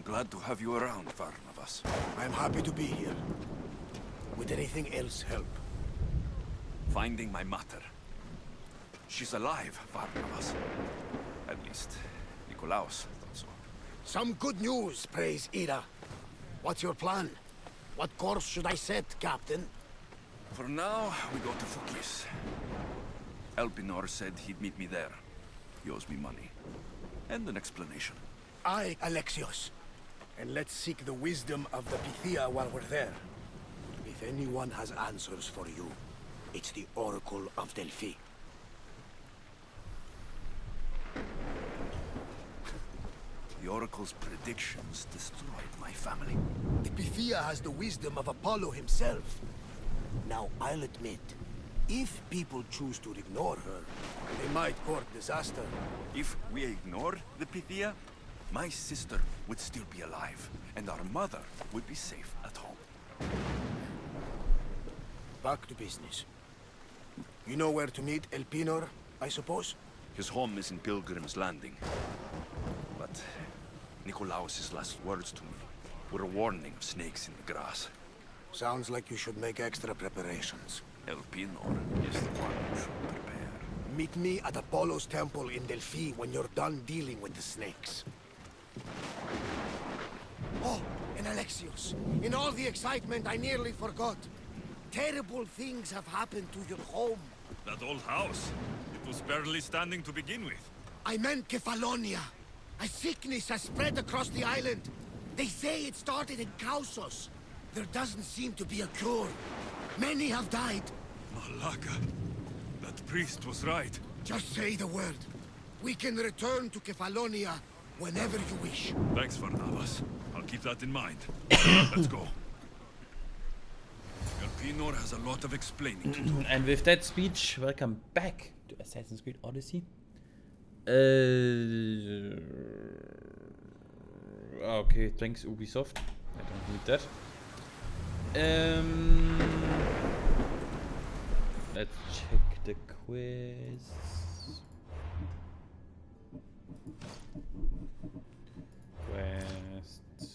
glad to have you around, Varnavas. I'm happy to be here. Would anything else help? Finding my mother. She's alive, Varnavas. At least, Nikolaos thought so. Some good news, praise Ida. What's your plan? What course should I set, Captain? For now, we go to Fukis. Elpinor said he'd meet me there. He owes me money. And an explanation. Aye, Alexios. And let's seek the wisdom of the Pythia while we're there. If anyone has answers for you, it's the Oracle of Delphi. The Oracle's predictions destroyed my family. The Pythia has the wisdom of Apollo himself. Now, I'll admit, if people choose to ignore her, they might court disaster. If we ignored the Pythia, my sister would still be alive, and our mother would be safe at home. Back to business. You know where to meet Elpinor, I suppose? His home is in Pilgrim's Landing. But Nikolaos' last words to me were a warning of snakes in the grass. Sounds like you should make extra preparations. Elpinor is the one who should prepare. Meet me at Apollo's temple in Delphi when you're done dealing with the snakes. Oh, and Alexios, in all the excitement I nearly forgot. Terrible things have happened to your home. That old house. It was barely standing to begin with. I meant Kefalonia. A sickness has spread across the island. They say it started in Kausos. There doesn't seem to be a cure. Many have died. Malaka. That priest was right. Just say the word. We can return to Kefalonia whenever you wish. Thanks, Varnavas. I'll keep that in mind. Let's go. Elpinor has a lot of explaining to do. And with that speech, welcome back to Assassin's Creed Odyssey. Okay, thanks Ubisoft. I don't need that. Let's check the quiz. Quests.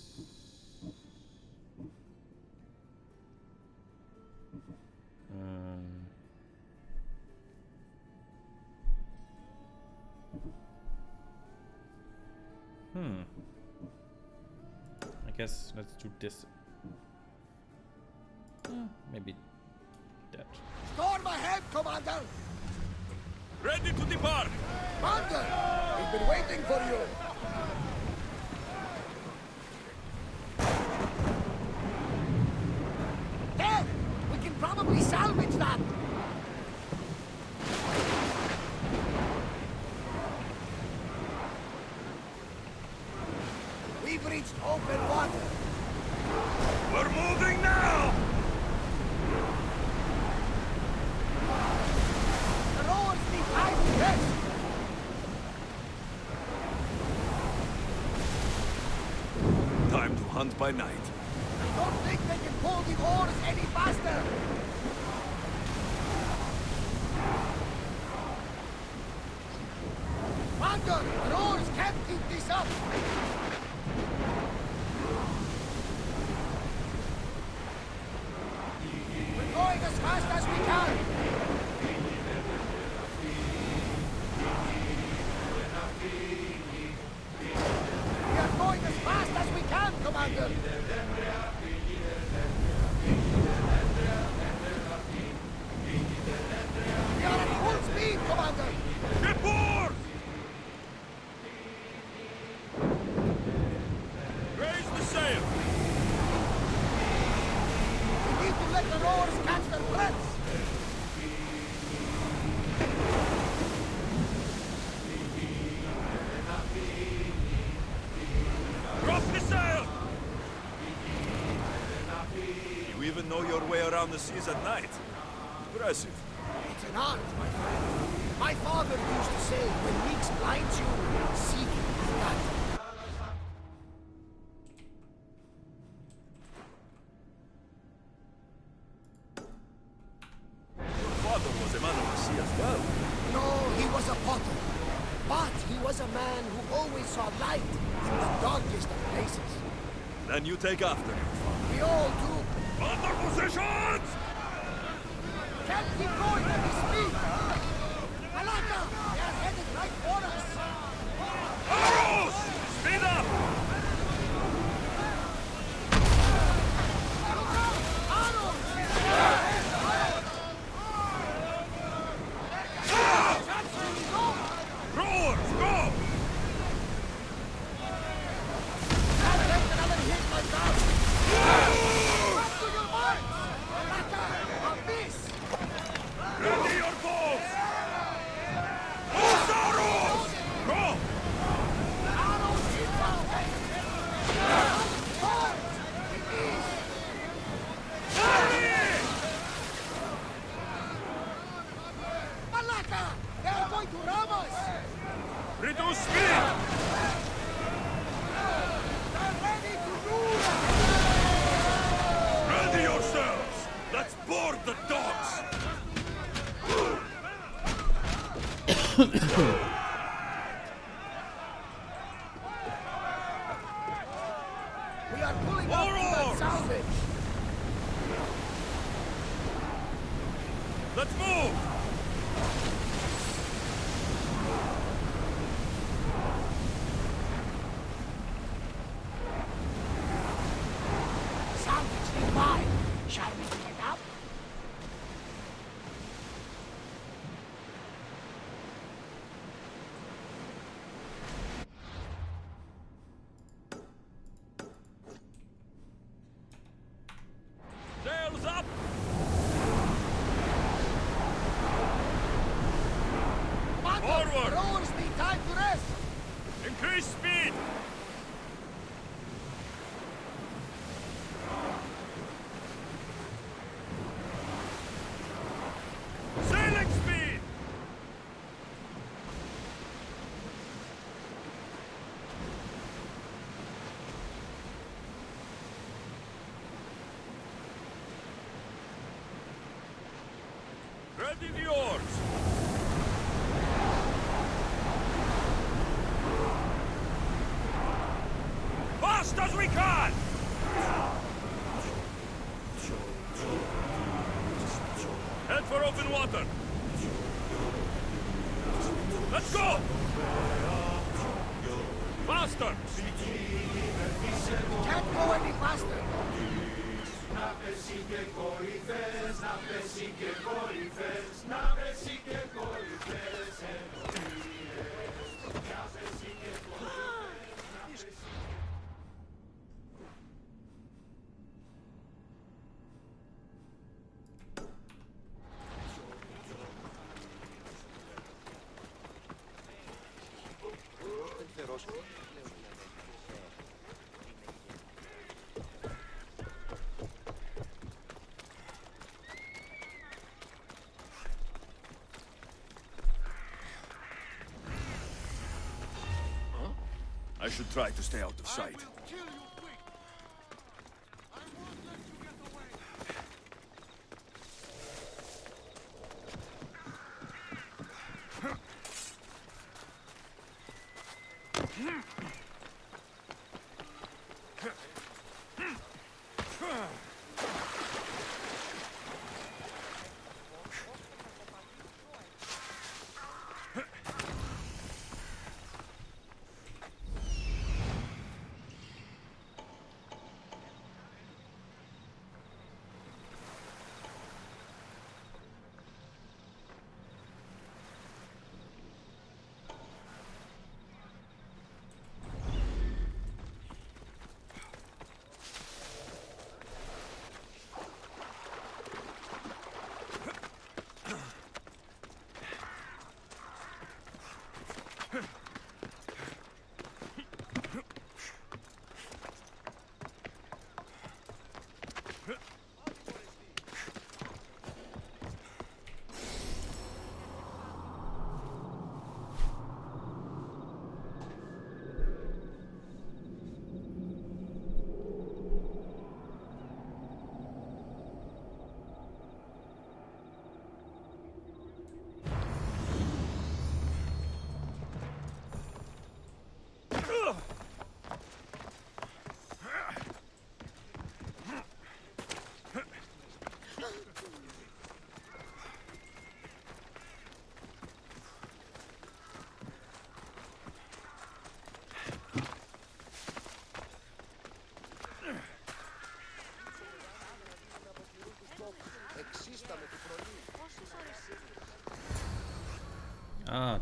I guess let's do this. Maybe that. Storm ahead, Commander! Ready to depart! Commander! We've been waiting for you! There! We can probably salvage that! We've reached open water! We're moving now! The rowers need time to rest! Time to hunt by night. I don't think they can pull the oars any faster! Commander, the rowers can't keep this up! We're going as fast as we can! We are going as fast as we can, Commander! We are at full speed, Commander! Get board! Raise the sail! We need to let the rowers catch their breaths! Drop the sail! You even know your way around the seas at night. Impressive. It's an art, my friend. My father used to say, when Nix blinds you, seek that. Your father was a man of the sea as well. No, he was a potter. But he was a man who always saw light in the darkest of places. Then you take after him. We all do. Under positions! Can't keep going at this speed. Alaka! They are headed right for us. Arrows! Speed up! Rowers, go! Can't take another hit like that. Back to your marks! Alaka! A miss! Ready your bows! Loose arrows! Go! Arrows inbound! Hard! Miss! Alaka! They are going to ram us! Reduce speed! They're ready to move! Ready yourselves! Let's board the dogs! We are pulling up to that Forward! salvage! Let's move! Salvage nearby! Shall we pick it up? Sails up! Back up! Forward! Rowers need time to rest! Increase speed! Sailing speed! Ready the oars! Fast as we can! Head for open water! Let's go! Faster! Can't go any faster! I should try to stay out of sight. Kill you quick! I won't let you get away!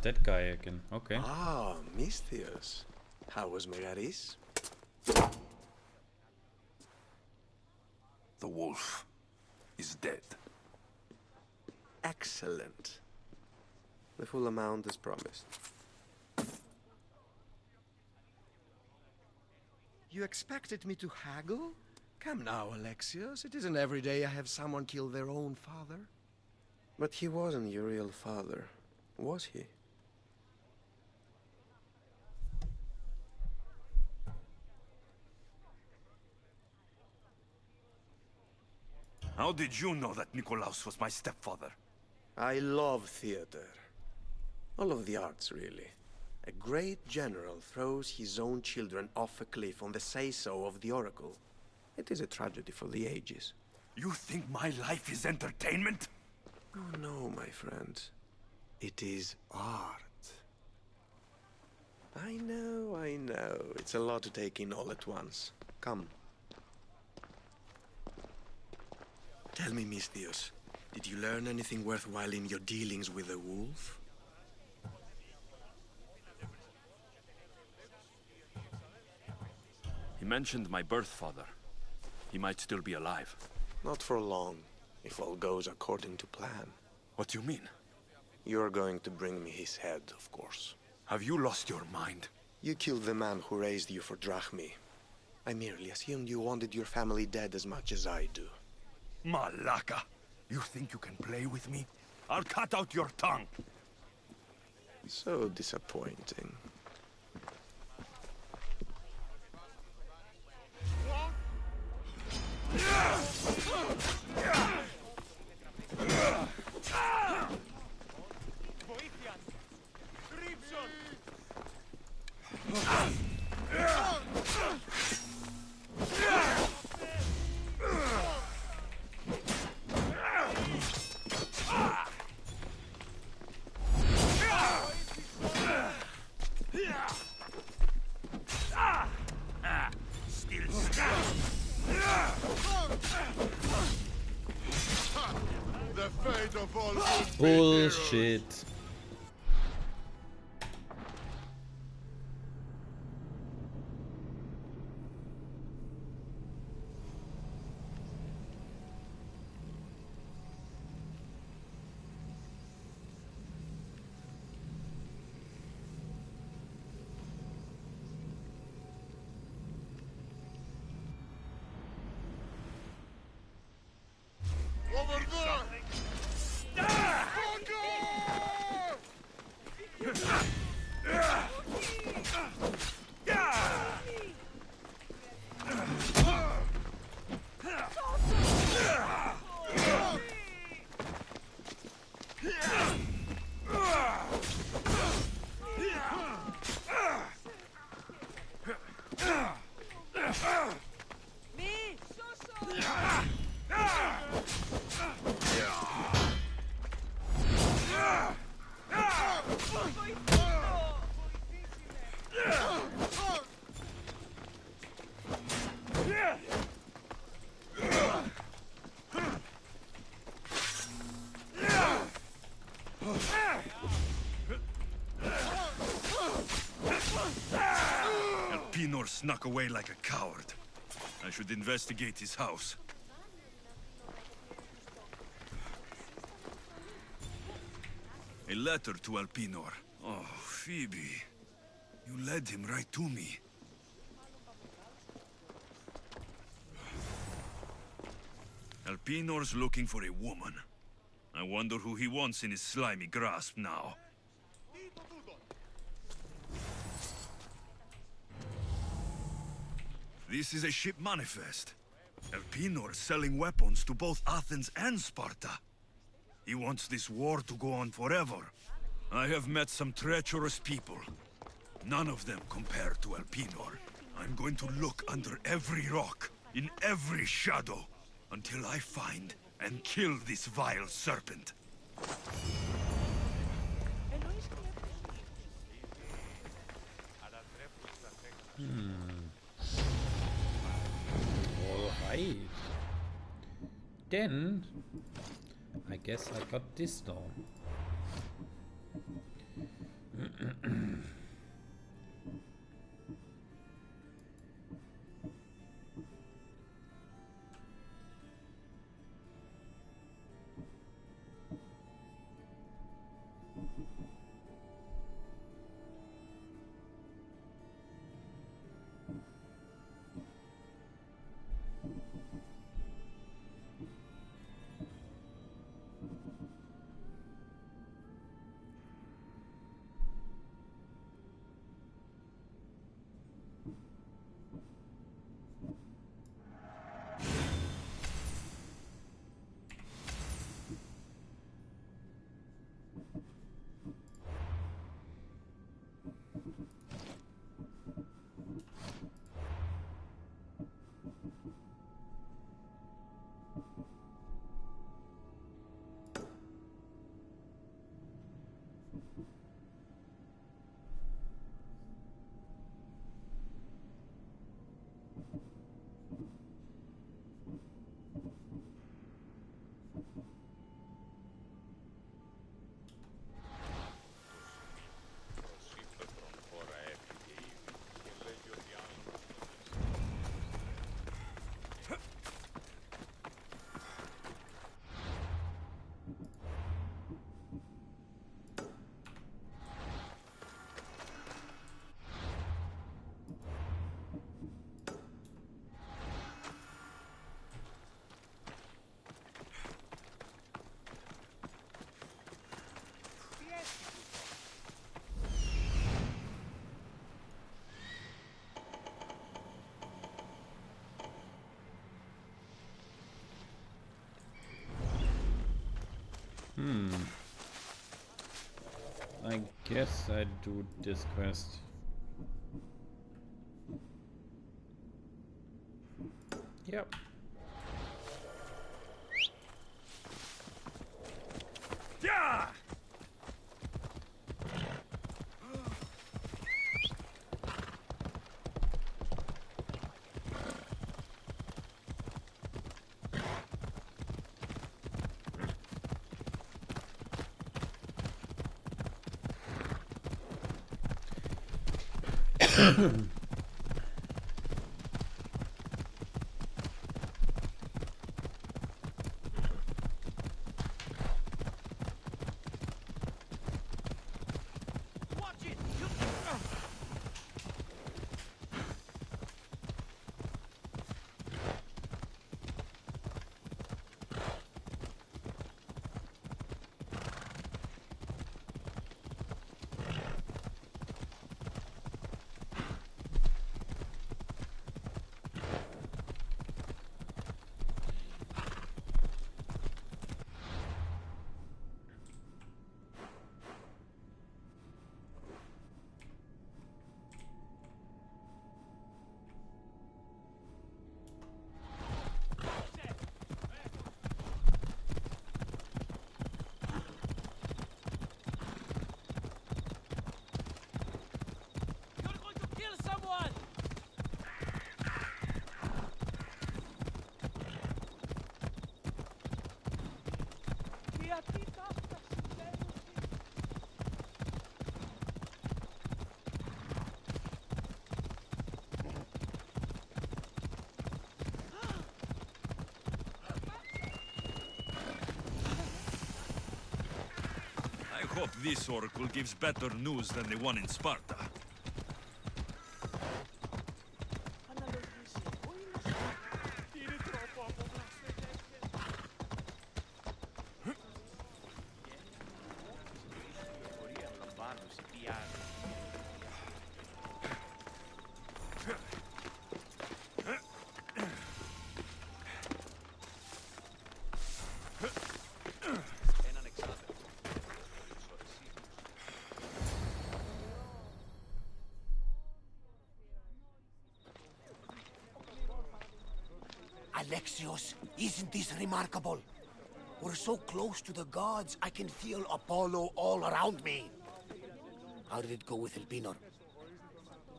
that guy again. Okay. Ah, Misthios. How was Megaris? The wolf is dead. Excellent. The full amount as promised. You expected me to haggle? Come now, Alexios. It isn't every day I have someone kill their own father. But he wasn't your real father, was he? How did you know that Nikolaos was my stepfather? I love theater. All of the arts, really. A great general throws his own children off a cliff on the say-so of the oracle. It is a tragedy for the ages. You think my life is entertainment? Oh no, my friend. It is art. I know. It's a lot to take in all at once. Come. Tell me, Misthios, did you learn anything worthwhile in your dealings with the wolf? He mentioned my birth father. He might still be alive. Not for long, if all goes according to plan. What do you mean? You're going to bring me his head, of course. Have you lost your mind? You killed the man who raised you for drachmi. I merely assumed you wanted your family dead as much as I do. Malaka! You think you can play with me? I'll cut out your tongue! So disappointing. The fate of all would-be Bullshit. heroes. Over there! Elpinor snuck away like a coward. I should investigate his house. A letter to Elpinor. Oh, Phoebe. You led him right to me. Elpinor's looking for a woman. I wonder who he wants in his slimy grasp now. This is a ship manifest. Elpinor selling weapons to both Athens and Sparta. He wants this war to go on forever. I have met some treacherous people. None of them compare to Elpinor. I'm going to look under every rock, in every shadow, until I find and kill this vile serpent. Alright. Then I guess I got this now. I guess I do this quest. Yep. Yeah! I hope this oracle gives better news than the one in Sparta. Alexios, isn't this remarkable? We're so close to the gods, I can feel Apollo all around me. How did it go with Elpinor?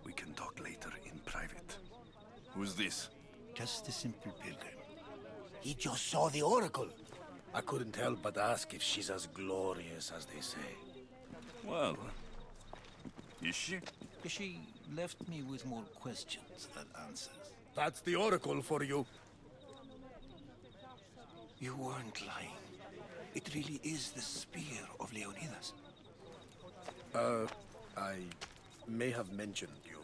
We can talk later in private. Who's this? Just a simple pilgrim. He just saw the oracle. I couldn't help but ask if she's as glorious as they say. Well, is she? She left me with more questions than answers. That's the oracle for you. You weren't lying. It really is the spear of Leonidas. I may have mentioned you.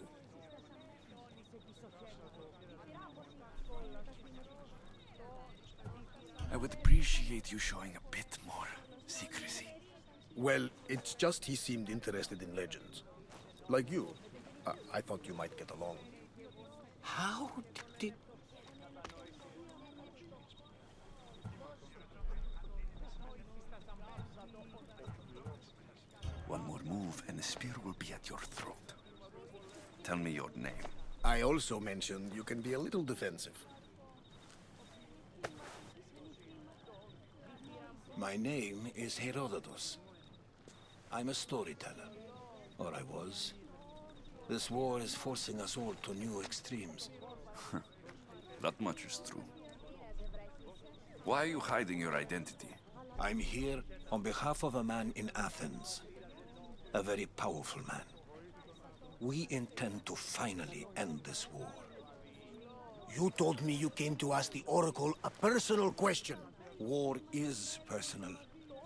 I would appreciate you showing a bit more secrecy. Well, it's just he seemed interested in legends. Like you. I thought you might get along. How did... One more move and the spear will be at your throat. Tell me your name. I also mentioned you can be a little defensive. My name is Herodotus. I'm a storyteller. Or I was. This war is forcing us all to new extremes. That much is true. Why are you hiding your identity? I'm here on behalf of a man in Athens. A very powerful man. We intend to finally end this war. You told me you came to ask the oracle a personal question. War is personal,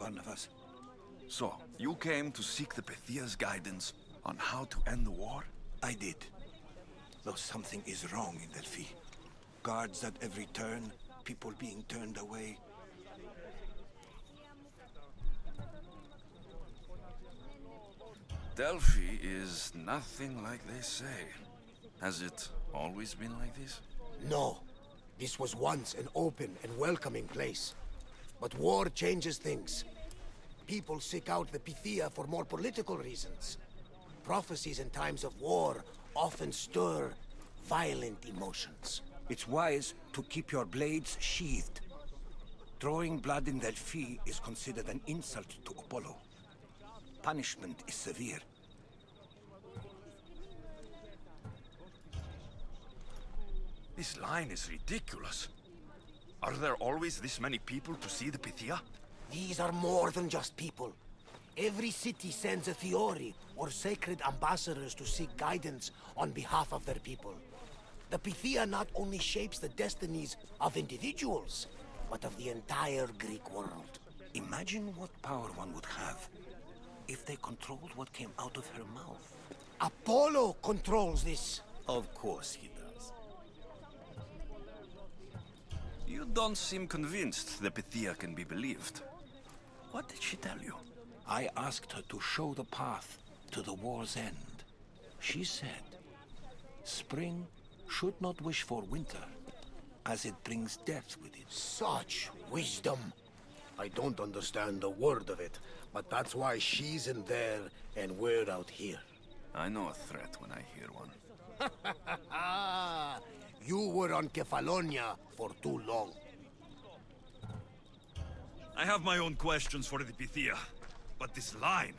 Barnabas. So, you came to seek the Pythia's guidance on how to end the war? I did. Though something is wrong in Delphi. Guards at every turn, people being turned away. Delphi is nothing like they say. Has it always been like this? No. This was once an open and welcoming place. But war changes things. people seek out the Pythia for more political reasons. Prophecies in times of war often stir violent emotions. It's wise to keep your blades sheathed. Drawing blood in Delphi is considered an insult to Apollo. Punishment is severe. This line is ridiculous. Are there always this many people to see the Pythia? These are more than just people. Every city sends a Fiori or sacred ambassadors to seek guidance on behalf of their people. The Pythia not only shapes the destinies of individuals, but of the entire Greek world. Imagine what power one would have if they controlled what came out of her mouth. Apollo controls this. Of course he does. You don't seem convinced the Pythia can be believed. What did she tell you? I asked her to show the path to the war's end. She said, spring should not wish for winter, as it brings death with it. Such wisdom. I don't understand a word of it, but that's why she's in there and we're out here. I know a threat when I hear one. You were on Kefalonia for too long. I have my own questions for the Pythia, but this line...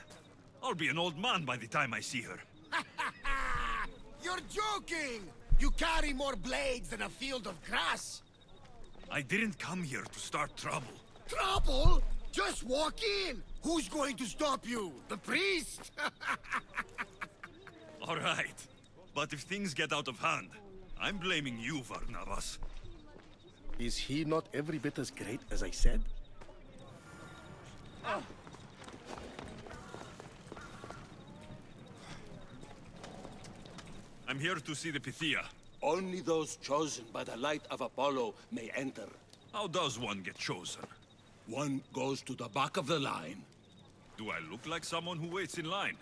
I'll be an old man by the time I see her. You're joking! You carry more blades than a field of grass. I didn't come here to start trouble. Trouble? Just walk in! Who's going to stop you? The priest? All right. But if things get out of hand, I'm blaming you, Varnavas. Is he not every bit as great as I said? I'm here to see the Pythia. Only those chosen by the light of Apollo may enter. How does one get chosen? One goes to the back of the line. Do I look like someone who waits in line?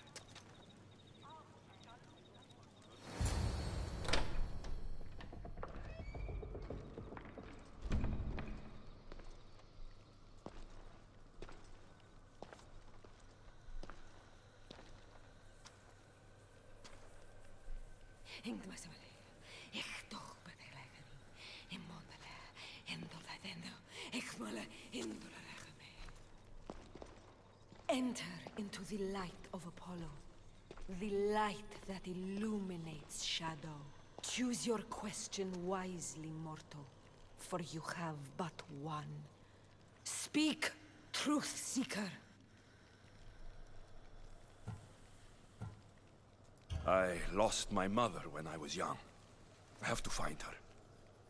Enter into the light of Apollo, the light that illuminates shadow. Choose your question wisely, mortal, for you have but one. Speak, truth seeker. I lost my mother when I was young. I have to find her.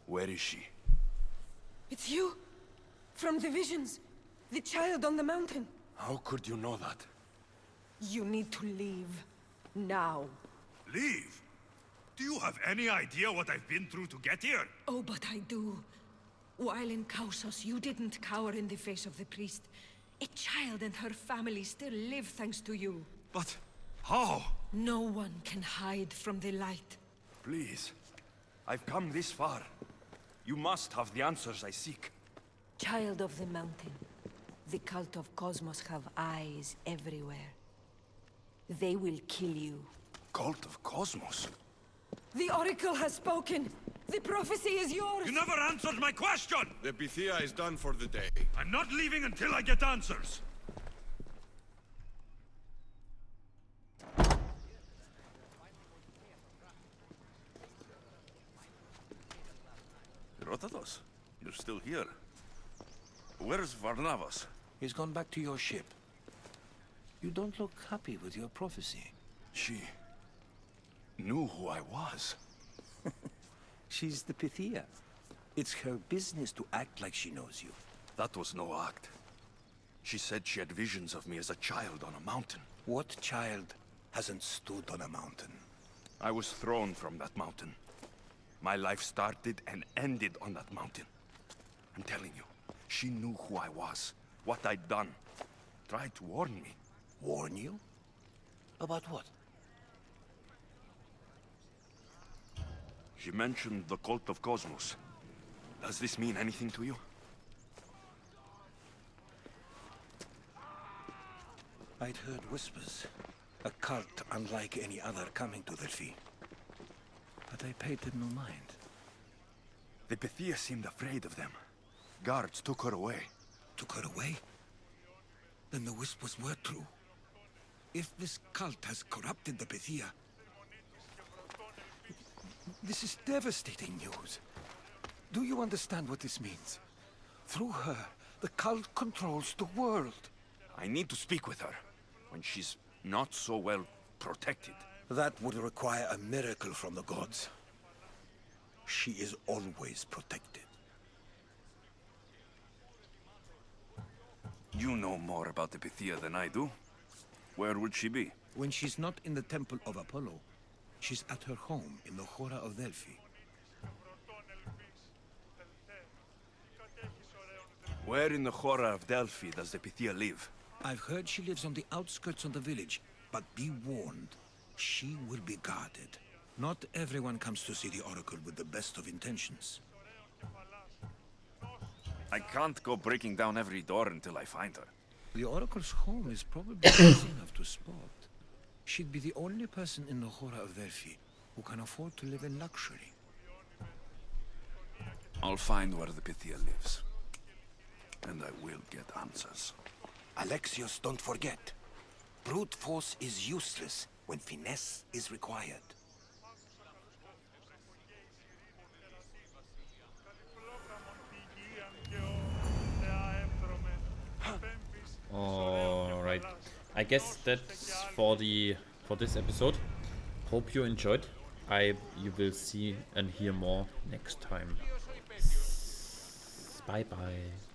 Where is she? It's you? From the visions? The child on the mountain? How could you know that? You need to leave. Now. Leave? Do you have any idea what I've been through to get here? Oh, but I do. While in Kausos, you didn't cower in the face of the priest. A child and her family still live thanks to you. But how? No one can hide from the light. Please. I've come this far. You must have the answers I seek. Child of the mountain. The cult of Cosmos have eyes everywhere. They will kill you. Cult of Cosmos? The Oracle has spoken! The prophecy is yours! You never answered my question! The Pythia is done for the day. I'm not leaving until I get answers! Herodotus, you're still here. Where's Varnavas? He's gone back to your ship. You don't look happy with your prophecy. She knew who I was. She's the Pythia. It's her business to act like she knows you. That was no act. She said she had visions of me as a child on a mountain. What child hasn't stood on a mountain? I was thrown from that mountain. My life started and ended on that mountain. I'm telling you, she knew who I was, what I'd done. Tried to warn me. Warn you? About what? She mentioned the cult of Cosmos. Does this mean anything to you? I'd heard whispers. A cult unlike any other coming to Delphi. But I paid them no mind. The Pythia seemed afraid of them. Guards took her away. Took her away? Then the whispers were true. If this cult has corrupted the Pythia, this is devastating news. Do you understand what this means? Through her, the cult controls the world. I need to speak with her when she's not so well protected. That would require a miracle from the gods. She is always protected. You know more about the Pythia than I do. Where would she be? When she's not in the temple of Apollo, she's at her home in the Hora of Delphi. Where in the Hora of Delphi does the Pythia live? I've heard she lives on the outskirts of the village, but be warned, she will be guarded. Not everyone comes to see the Oracle with the best of intentions. I can't go breaking down every door until I find her. The Oracle's home is probably easy enough to spot. She'd be the only person in the Hora of Delphi who can afford to live in luxury. I'll find where the Pythia lives. And I will get answers. Alexios, don't forget. Brute force is useless when finesse is required. Alright. I guess that's for this episode. Hope you enjoyed. You will see and hear more next time. Bye bye.